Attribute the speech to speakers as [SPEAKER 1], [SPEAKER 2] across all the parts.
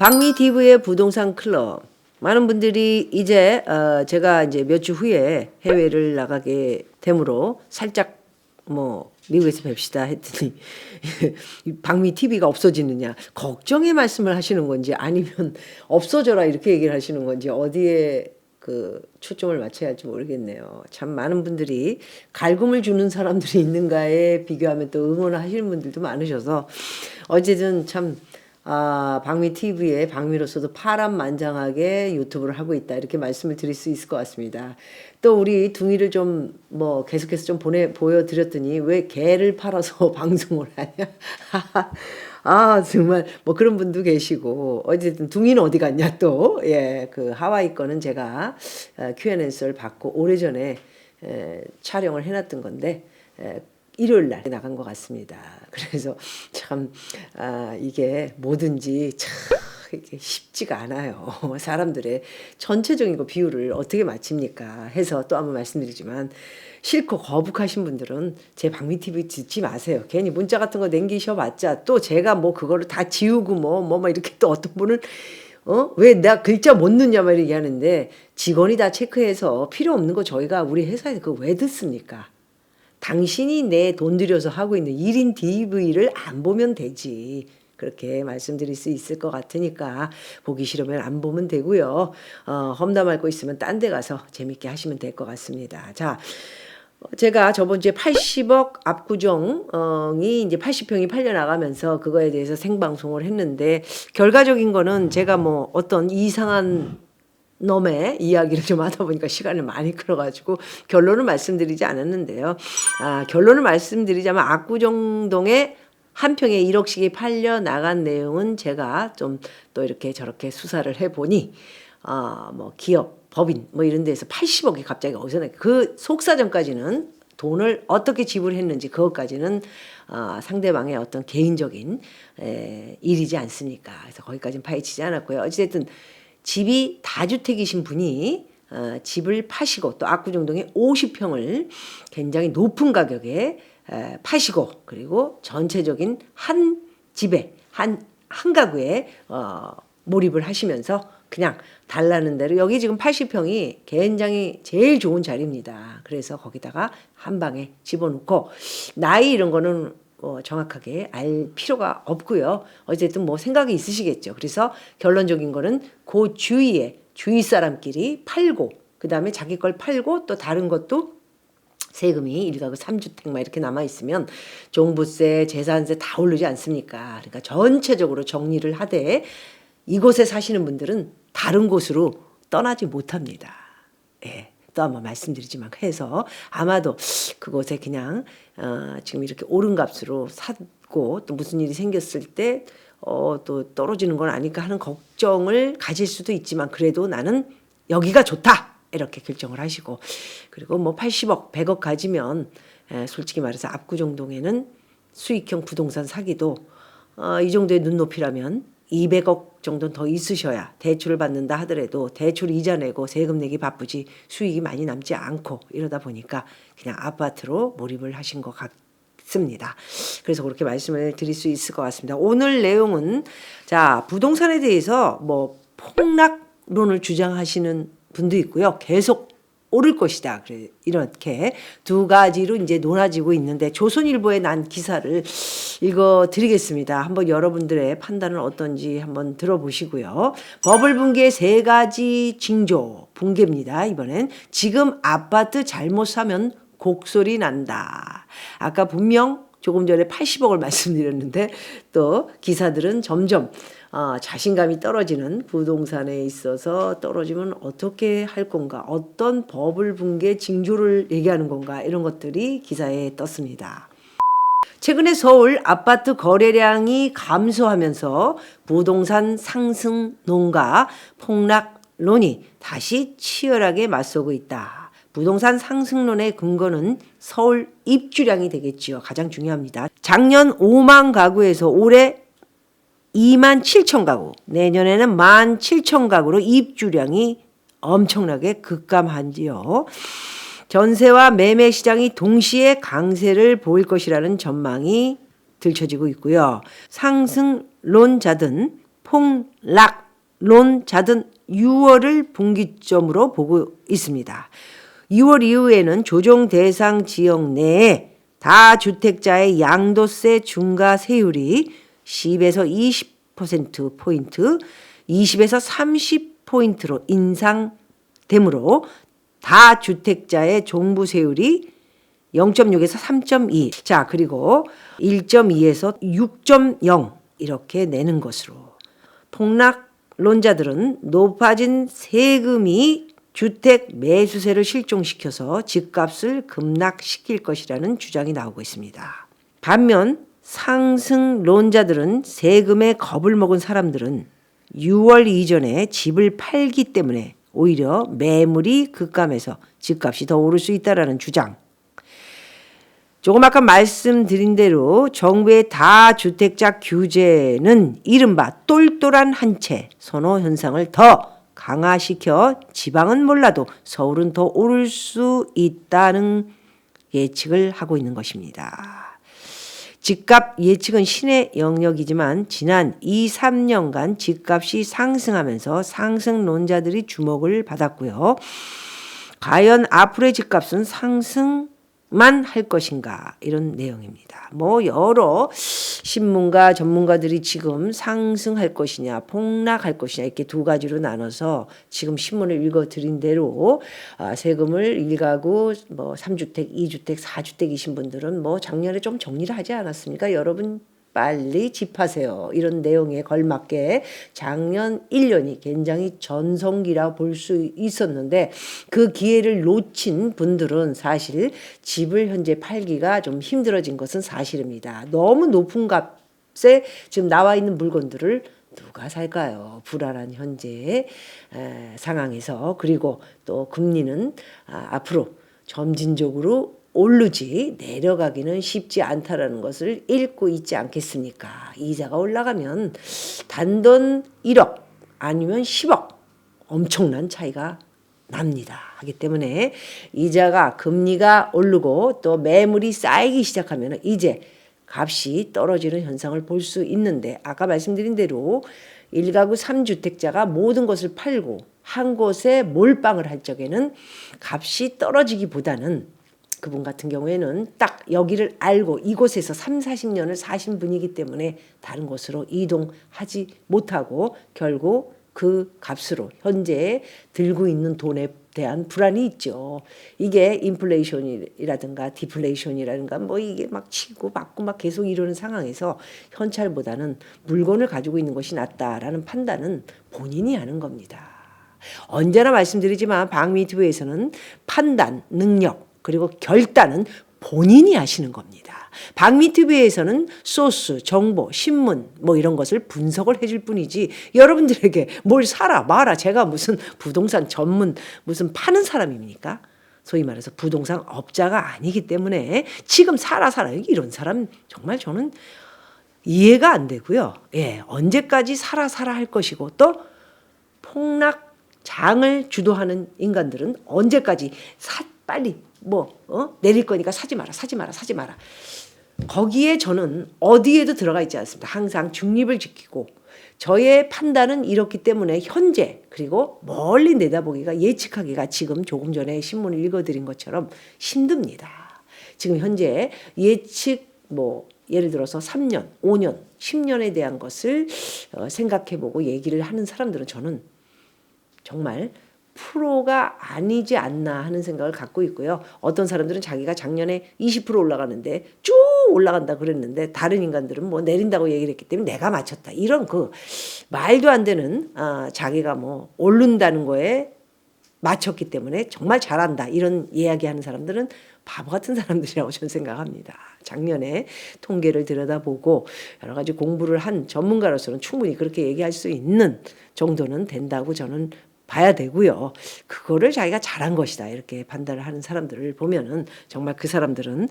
[SPEAKER 1] 박미TV의 부동산 클럽. 많은 분들이 이제 제가 이제 몇 주 후에 해외를 나가게 되므로 살짝 뭐 미국에서 뵙시다 했더니 박미TV가 없어지느냐 걱정의 말씀을 하시는 건지 아니면 없어져라 이렇게 얘기를 하시는 건지 어디에 그 초점을 맞춰야 할지 모르겠네요. 참 많은 분들이 갈굼을 주는 사람들이 있는가에 비교하면 또 응원하시는 분들도 많으셔서 어쨌든 참 박미TV에 박미로서도 파란만장하게 유튜브를 하고 있다 이렇게 말씀을 드릴 수 있을 것 같습니다. 또 우리 둥이를 좀 뭐 계속해서 좀 보여드렸더니 왜 개를 팔아서 방송을 하냐 정말 뭐 그런 분도 계시고 어쨌든 둥이는 어디 갔냐 또 그 하와이 거는 제가 Q&A를 받고 오래전에 촬영을 해놨던 건데 일요일 날 나간 것 같습니다. 그래서 참 이게 뭐든지 참 이게 쉽지가 않아요. 사람들의 전체적인 거 비율을 어떻게 맞춥니까 해서 또 한번 말씀드리지만 싫고 거북하신 분들은 제 박미TV 듣지 마세요. 괜히 문자 같은 거 남기셔봤자 또 제가 뭐 그거를 다 지우고 뭐 이렇게 또 어떤 분은 왜 나 글자 못 넣냐 막 이렇게 하는데 직원이 다 체크해서 필요 없는 거 저희가 우리 회사에서 그거 왜 듣습니까? 당신이 내 돈 들여서 하고 있는 1인 DV를 안 보면 되지. 그렇게 말씀드릴 수 있을 것 같으니까 보기 싫으면 안 보면 되고요. 험담할 거 있으면 딴 데 가서 재밌게 하시면 될 것 같습니다. 자, 제가 저번 주에 80억 압구정이 이제 80평이 팔려나가면서 그거에 대해서 생방송을 했는데 결과적인 거는 제가 뭐 어떤 이상한 놈의 이야기를 좀 하다 보니까 시간을 많이 끌어가지고 결론을 말씀드리지 않았는데요. 결론을 말씀드리자면 압구정동에 한 평에 1억씩이 팔려 나간 내용은 제가 좀 또 이렇게 저렇게 수사를 해보니 뭐 기업, 법인 뭐 이런 데서 80억이 갑자기 어디서 나 그 속사정까지는 돈을 어떻게 지불했는지 그것까지는 상대방의 어떤 개인적인 일이지 않습니까? 그래서 거기까지는 파헤치지 않았고요. 어쨌든 집이 다주택이신 분이 집을 파시고 또 압구정동에 50평을 굉장히 높은 가격에 파시고 그리고 전체적인 한 집에 한 가구에 몰입을 하시면서 그냥 달라는 대로 여기 지금 80평이 굉장히 제일 좋은 자리입니다. 그래서 거기다가 한 방에 집어넣고 나이 이런 거는 정확하게 알 필요가 없고요. 어쨌든 뭐 생각이 있으시겠죠. 그래서 결론적인 거는 그 주위에 주위 사람끼리 팔고 그 다음에 자기 걸 팔고 또 다른 것도 세금이 1가구 3주택 막 이렇게 남아있으면 종부세, 재산세 다 오르지 않습니까? 그러니까 전체적으로 정리를 하되 이곳에 사시는 분들은 다른 곳으로 떠나지 못합니다. 또 한번 말씀드리지만 해서 아마도 그곳에 그냥 지금 이렇게 오른 값으로 사고 또 무슨 일이 생겼을 때 또 떨어지는 건 아닐까 하는 걱정을 가질 수도 있지만 그래도 나는 여기가 좋다 이렇게 결정을 하시고 그리고 뭐 80억 100억 가지면 솔직히 말해서 압구정동에는 수익형 부동산 사기도 이 정도의 눈높이라면 200억 정도는 더 있으셔야 대출을 받는다 하더라도 대출 이자 내고 세금 내기 바쁘지 수익이 많이 남지 않고 이러다 보니까 그냥 아파트로 몰입을 하신 것 같습니다. 그래서 그렇게 말씀을 드릴 수 있을 것 같습니다. 오늘 내용은 자 부동산에 대해서 뭐 폭락론을 주장하시는 분도 있고요. 계속 오를 것이다. 그래 이렇게 두 가지로 이제 논하지고 있는데 조선일보에 난 기사를 읽어드리겠습니다. 한번 여러분들의 판단은 어떤지 한번 들어보시고요. 버블 붕괴 3가지 징조 붕괴입니다. 이번엔 지금 아파트 잘못 사면 곡소리 난다. 아까 분명 조금 전에 80억을 말씀드렸는데 또 기사들은 점점 자신감이 떨어지는 부동산에 있어서 떨어지면 어떻게 할 건가 어떤 버블 붕괴 징조를 얘기하는 건가 이런 것들이 기사에 떴습니다. 최근에 서울 아파트 거래량이 감소하면서 부동산 상승론과 폭락론이 다시 치열하게 맞서고 있다. 부동산 상승론의 근거는 서울 입주량이 되겠지요. 가장 중요합니다. 작년 5만 가구에서 올해 2만 7천 가구, 내년에는 1만 7천 가구로 입주량이 엄청나게 급감한지요. 전세와 매매 시장이 동시에 강세를 보일 것이라는 전망이 들춰지고 있고요. 상승론자든 폭락론자든 6월을 분기점으로 보고 있습니다. 6월 이후에는 조정 대상 지역 내에 다주택자의 양도세 중과 세율이 10에서 20%포인트, 20에서 30포인트로 인상되므로 다주택자의 종부세율이 0.6에서 3.2. 자, 그리고 1.2에서 6.0 이렇게 내는 것으로. 폭락론자들은 높아진 세금이 주택 매수세를 실종시켜서 집값을 급락시킬 것이라는 주장이 나오고 있습니다. 반면 상승론자들은 세금에 겁을 먹은 사람들은 6월 이전에 집을 팔기 때문에 오히려 매물이 급감해서 집값이 더 오를 수 있다라는 주장. 조금 아까 말씀드린 대로 정부의 다주택자 규제는 이른바 똘똘한 한 채 선호 현상을 더 강화시켜 지방은 몰라도 서울은 더 오를 수 있다는 예측을 하고 있는 것입니다. 집값 예측은 신의 영역이지만 지난 2, 3년간 집값이 상승하면서 상승론자들이 주목을 받았고요. 과연 앞으로의 집값은 상승만 할 것인가 이런 내용입니다. 뭐 여러 신문가 전문가들이 지금 상승할 것이냐 폭락할 것이냐 이렇게 두 가지로 나눠서 지금 신문을 읽어드린 대로 세금을 1가구 뭐 3주택, 2주택, 4주택이신 분들은 뭐 작년에 좀 정리를 하지 않았습니까? 여러분 빨리 집하세요. 이런 내용에 걸맞게 작년 1년이 굉장히 전성기라 볼 수 있었는데 그 기회를 놓친 분들은 사실 집을 현재 팔기가 좀 힘들어진 것은 사실입니다. 너무 높은 값에 지금 나와 있는 물건들을 누가 살까요? 불안한 현재 상황에서. 그리고 또 금리는 앞으로 점진적으로 오르지 내려가기는 쉽지 않다라는 것을 읽고 있지 않겠습니까? 이자가 올라가면 단돈 1억 아니면 10억 엄청난 차이가 납니다. 하기 때문에 이자가 금리가 오르고 또 매물이 쌓이기 시작하면 이제 값이 떨어지는 현상을 볼 수 있는데 아까 말씀드린 대로 1가구 3주택자가 모든 것을 팔고 한 곳에 몰빵을 할 적에는 값이 떨어지기보다는 그분 같은 경우에는 딱 여기를 알고 이곳에서 3, 40년을 사신 분이기 때문에 다른 곳으로 이동하지 못하고 결국 그 값으로 현재 들고 있는 돈에 대한 불안이 있죠. 이게 인플레이션이라든가 디플레이션이라든가 뭐 이게 막 치고 받고 막 계속 이러는 상황에서 현찰보다는 물건을 가지고 있는 것이 낫다라는 판단은 본인이 하는 겁니다. 언제나 말씀드리지만 박미투에서는 판단, 능력 그리고 결단은 본인이 하시는 겁니다. 박미TV에서는 소스, 정보, 신문 뭐 이런 것을 분석을 해줄 뿐이지 여러분들에게 뭘 사라 마라 제가 무슨 부동산 전문 무슨 파는 사람입니까? 소위 말해서 부동산 업자가 아니기 때문에 지금 사라 이런 사람 정말 저는 이해가 안 되고요. 예, 언제까지 사라 할 것이고 또 폭락장을 주도하는 인간들은 언제까지 빨리 내릴 거니까 사지 마라. 거기에 저는 어디에도 들어가 있지 않습니다. 항상 중립을 지키고 저의 판단은 이렇기 때문에 현재 그리고 멀리 내다보기가 예측하기가 지금 조금 전에 신문을 읽어드린 것처럼 힘듭니다. 지금 현재 예측 예를 들어서 3년, 5년, 10년에 대한 것을 생각해보고 얘기를 하는 사람들은 저는 정말 프로가 아니지 않나 하는 생각을 갖고 있고요. 어떤 사람들은 자기가 작년에 20% 올라가는데 쭉 올라간다 그랬는데 다른 인간들은 내린다고 얘기를 했기 때문에 내가 맞췄다. 이런 그 말도 안 되는 자기가 오른다는 거에 맞췄기 때문에 정말 잘한다. 이런 이야기하는 사람들은 바보 같은 사람들이라고 저는 생각합니다. 작년에 통계를 들여다보고 여러 가지 공부를 한 전문가로서는 충분히 그렇게 얘기할 수 있는 정도는 된다고 저는 봐야 되고요. 그거를 자기가 잘한 것이다 이렇게 판단을 하는 사람들을 보면은 정말 그 사람들은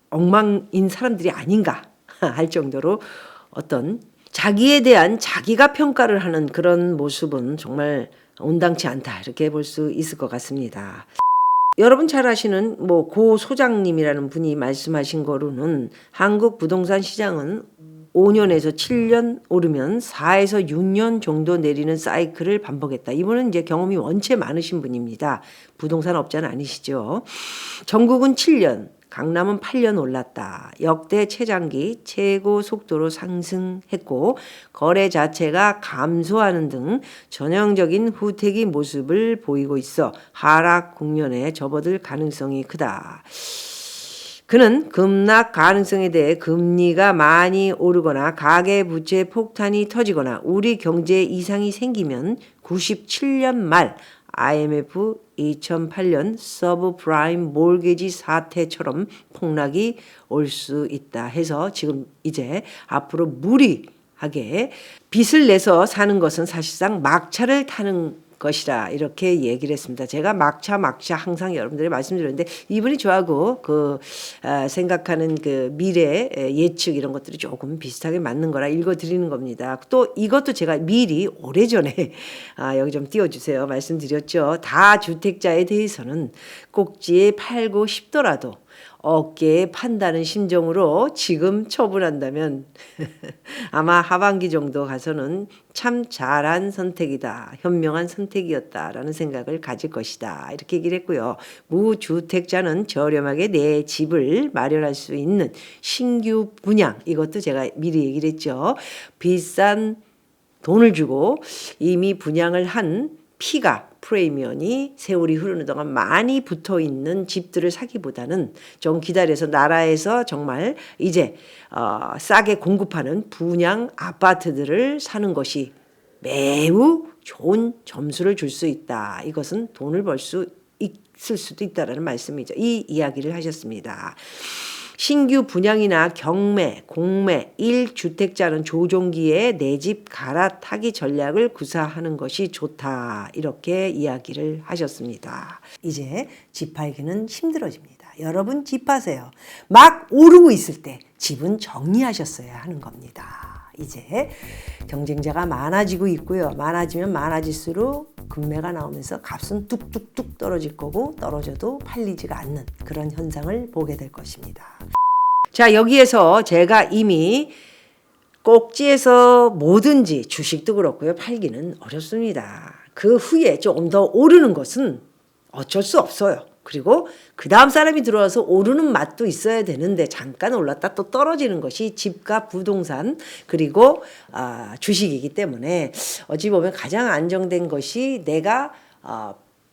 [SPEAKER 1] 엉망인 사람들이 아닌가 할 정도로 어떤 자기에 대한 자기가 평가를 하는 그런 모습은 정말 온당치 않다 이렇게 볼 수 있을 것 같습니다. 여러분 잘 아시는 고 소장님이라는 분이 말씀하신 거로는 한국 부동산 시장은 5년에서 7년 오르면 4에서 6년 정도 내리는 사이클을 반복했다. 이분은 이제 경험이 원체 많으신 분입니다. 부동산 업자는 아니시죠. 전국은 7년, 강남은 8년 올랐다. 역대 최장기 최고 속도로 상승했고 거래 자체가 감소하는 등 전형적인 후퇴기 모습을 보이고 있어 하락 국면에 접어들 가능성이 크다. 그는 급락 가능성에 대해 금리가 많이 오르거나 가계부채 폭탄이 터지거나 우리 경제에 이상이 생기면 97년 말 IMF 2008년 서브프라임 몰게지 사태처럼 폭락이 올 수 있다 해서 지금 이제 앞으로 무리하게 빚을 내서 사는 것은 사실상 막차를 타는 것이라 이렇게 얘기를 했습니다. 제가 막차 항상 여러분들이 말씀드렸는데 이분이 저하고 생각하는 그 미래 예측 이런 것들이 조금 비슷하게 맞는 거라 읽어드리는 겁니다. 또 이것도 제가 미리 오래전에 여기 좀 띄워주세요. 말씀드렸죠. 다주택자에 대해서는 꼭지에 팔고 싶더라도 어깨에 판다는 심정으로 지금 처분한다면 아마 하반기 정도 가서는 참 잘한 선택이다. 현명한 선택이었다라는 생각을 가질 것이다. 이렇게 얘기를 했고요. 무주택자는 저렴하게 내 집을 마련할 수 있는 신규 분양 이것도 제가 미리 얘기를 했죠. 비싼 돈을 주고 이미 분양을 한 피가 프리미엄이 세월이 흐르는 동안 많이 붙어 있는 집들을 사기보다는 좀 기다려서 나라에서 정말 이제 싸게 공급하는 분양 아파트들을 사는 것이 매우 좋은 점수를 줄 수 있다. 이것은 돈을 벌 수 있을 수도 있다라는 말씀이죠. 이 이야기를 하셨습니다. 신규 분양이나 경매, 공매, 1주택자는 조종기에 내 집 갈아타기 전략을 구사하는 것이 좋다. 이렇게 이야기를 하셨습니다. 이제 집 팔기는 힘들어집니다. 여러분 집 하세요. 막 오르고 있을 때 집은 정리하셨어야 하는 겁니다. 이제 경쟁자가 많아지고 있고요. 많아지면 많아질수록 금매가 나오면서 값은 뚝뚝뚝 떨어질 거고 떨어져도 팔리지가 않는 그런 현상을 보게 될 것입니다. 자, 여기에서 제가 이미 꼭지에서 뭐든지 주식도 그렇고요. 팔기는 어렵습니다. 그 후에 조금 더 오르는 것은 어쩔 수 없어요. 그리고 그 다음 사람이 들어와서 오르는 맛도 있어야 되는데 잠깐 올랐다 또 떨어지는 것이 집값, 부동산 그리고 주식이기 때문에 어찌 보면 가장 안정된 것이 내가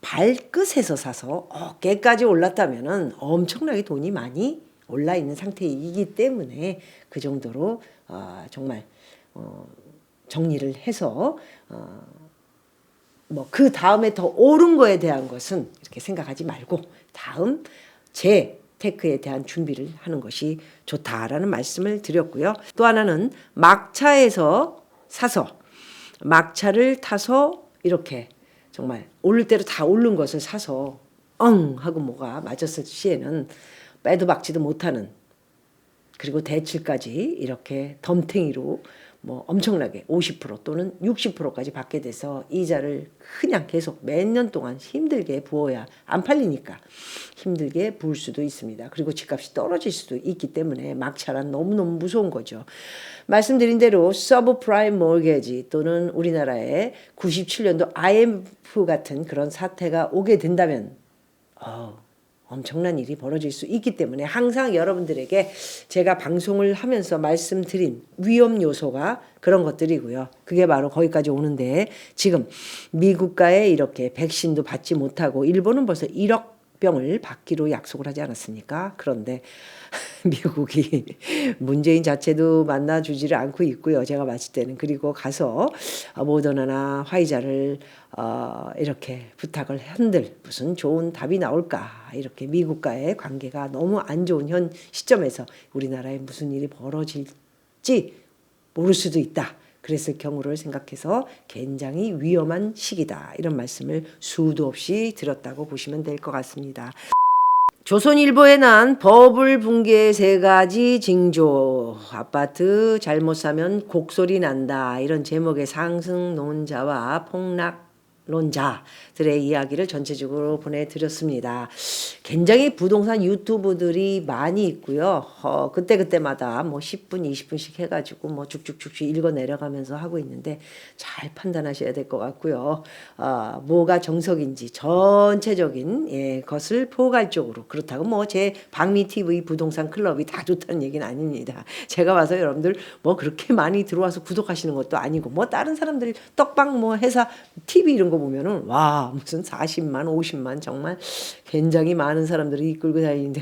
[SPEAKER 1] 발끝에서 사서 어깨까지 올랐다면은 엄청나게 돈이 많이 올라 있는 상태이기 때문에 그 정도로 정말 정리를 해서 뭐 그 다음에 더 오른 거에 대한 것은 이렇게 생각하지 말고 다음 재테크에 대한 준비를 하는 것이 좋다라는 말씀을 드렸고요. 또 하나는 막차에서 사서 막차를 타서 이렇게 정말 오를 대로 다 오른 것을 사서 하고 뭐가 맞았을 시에는 빼도 박지도 못하는 그리고 대출까지 이렇게 덤탱이로 뭐 엄청나게 50% 또는 60%까지 받게 돼서 이자를 그냥 계속 몇 년 동안 힘들게 부어야 안 팔리니까 힘들게 부을 수도 있습니다. 그리고 집값이 떨어질 수도 있기 때문에 막차란 너무너무 무서운 거죠. 말씀드린 대로 서브프라임 몰게지 또는 우리나라의 97년도 IMF 같은 그런 사태가 오게 된다면 엄청난 일이 벌어질 수 있기 때문에 항상 여러분들에게 제가 방송을 하면서 말씀드린 위험 요소가 그런 것들이고요. 그게 바로 거기까지 오는데 지금 미국과의 이렇게 백신도 받지 못하고 일본은 벌써 1억 병을 받기로 약속을 하지 않았습니까? 그런데 미국이 문재인 자체도 만나주지를 않고 있고요. 제가 봤을 때는. 그리고 가서 모더나나 화이자를 이렇게 부탁을 한들 무슨 좋은 답이 나올까. 이렇게 미국과의 관계가 너무 안 좋은 현 시점에서 우리나라에 무슨 일이 벌어질지 모를 수도 있다. 그랬을 경우를 생각해서 굉장히 위험한 시기다. 이런 말씀을 수도 없이 드렸다고 보시면 될 것 같습니다. 조선일보에 난 버블 붕괴 3가지 징조, 아파트 잘못 사면 곡소리 난다 이런 제목의 상승 논자와 폭락 론자들의 이야기를 전체적으로 보내드렸습니다. 굉장히 부동산 유튜브들이 많이 있고요. 그때그때마다 뭐 10분, 20분씩 해가지고 뭐 쭉쭉쭉쭉 읽어 내려가면서 하고 있는데 잘 판단하셔야 될 것 같고요. 뭐가 정석인지 전체적인 것을 포괄적으로, 그렇다고 뭐 제 박미TV 부동산 클럽이 다 좋다는 얘기는 아닙니다. 제가 와서 여러분들 뭐 그렇게 많이 들어와서 구독하시는 것도 아니고, 뭐 다른 사람들 떡방 뭐 회사 TV 이런 거 보면은 와 무슨 40만 50만 정말 굉장히 많은 사람들이 이끌고 다니는데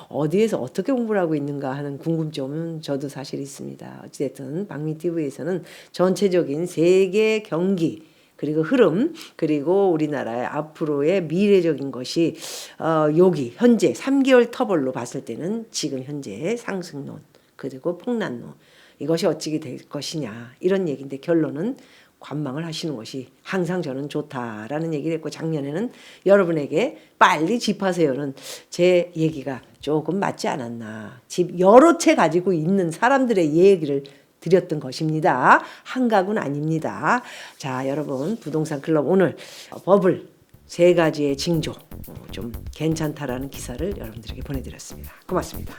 [SPEAKER 1] 어디에서 어떻게 공부를 하고 있는가 하는 궁금점은 저도 사실 있습니다. 어찌됐든 박미TV에서는 전체적인 세계 경기 그리고 흐름, 그리고 우리나라의 앞으로의 미래적인 것이 여기 현재 3개월 터벌로 봤을 때는 지금 현재의 상승론 그리고 폭락론, 이것이 어찌게 될 것이냐 이런 얘기인데, 결론은 관망을 하시는 것이 항상 저는 좋다라는 얘기를 했고, 작년에는 여러분에게 빨리 집하세요는 제 얘기가 조금 맞지 않았나, 집 여러 채 가지고 있는 사람들의 얘기를 드렸던 것입니다. 한 가구는 아닙니다. 자, 여러분 부동산 클럽 오늘 버블 3가지의 징조 좀 괜찮다라는 기사를 여러분들에게 보내드렸습니다. 고맙습니다.